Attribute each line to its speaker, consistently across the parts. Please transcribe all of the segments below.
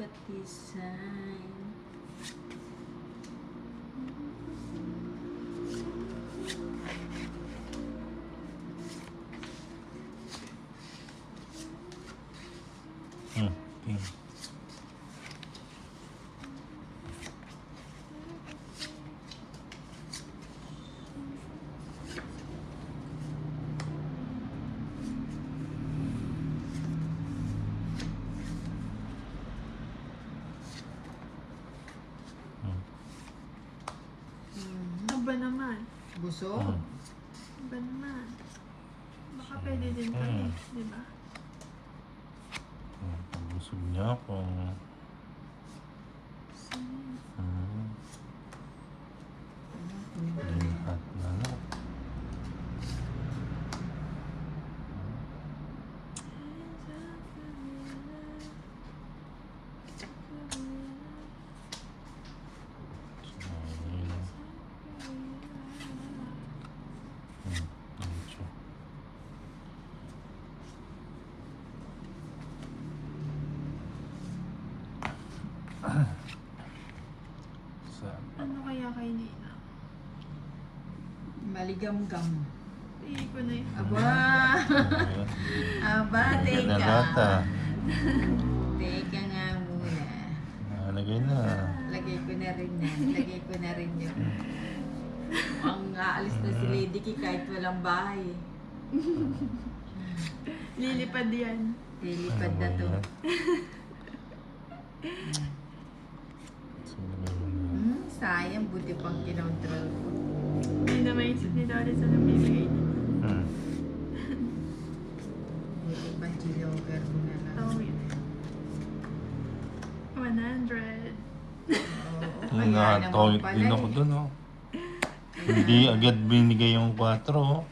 Speaker 1: bawat design.
Speaker 2: Pink.
Speaker 3: Ano ba naman?
Speaker 1: Busog?
Speaker 3: Ano ba naman? Baka pwede din kami, di ba?
Speaker 2: Pag-busog niya ako. Lahat na lang.
Speaker 3: Ano kaya kay Nina?
Speaker 1: Maligam-gam.
Speaker 3: Pili ko na yun.
Speaker 1: Aba! Aba, teka. Teka nga muna.
Speaker 2: Nalagay na.
Speaker 1: Lagay ko na rin yan. Lagay ko na rin yun. Ang aalis na si Lady Ki kahit walang bahay.
Speaker 3: Lilipad yan.
Speaker 1: Lilipad na to. Sayang, buti pang kinontrol ko.
Speaker 3: Hindi na maisip ni Doris anong bibigay niya.
Speaker 1: Buti pa G-Lover mo na lang.
Speaker 3: Tawid. 100.
Speaker 1: Oo,
Speaker 2: Nakatawid din ako dun, oh. Hindi agad binigay yung 4, oh.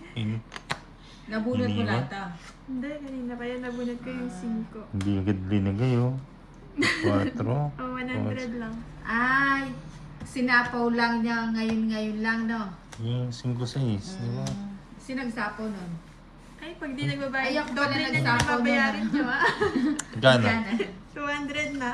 Speaker 1: Nabunot mo lahat ah.
Speaker 3: Hindi, kanina pa yan. Nabunot ko yung 5.
Speaker 2: Hindi agad binigay, oh. 4.
Speaker 3: Oh, 100 lang.
Speaker 1: Ay, sinapaw lang niya ngayon lang, no?
Speaker 2: Yung 5-6, di ba?
Speaker 1: Sinagsapaw nun.
Speaker 3: Ay, pag di nagbabayad,
Speaker 1: Ay, ako pala
Speaker 3: doble na niya
Speaker 1: nagsapaw
Speaker 3: nababayaran
Speaker 1: nun.
Speaker 3: niyo, ah.
Speaker 2: Gana?
Speaker 1: Gana.
Speaker 3: 200 na.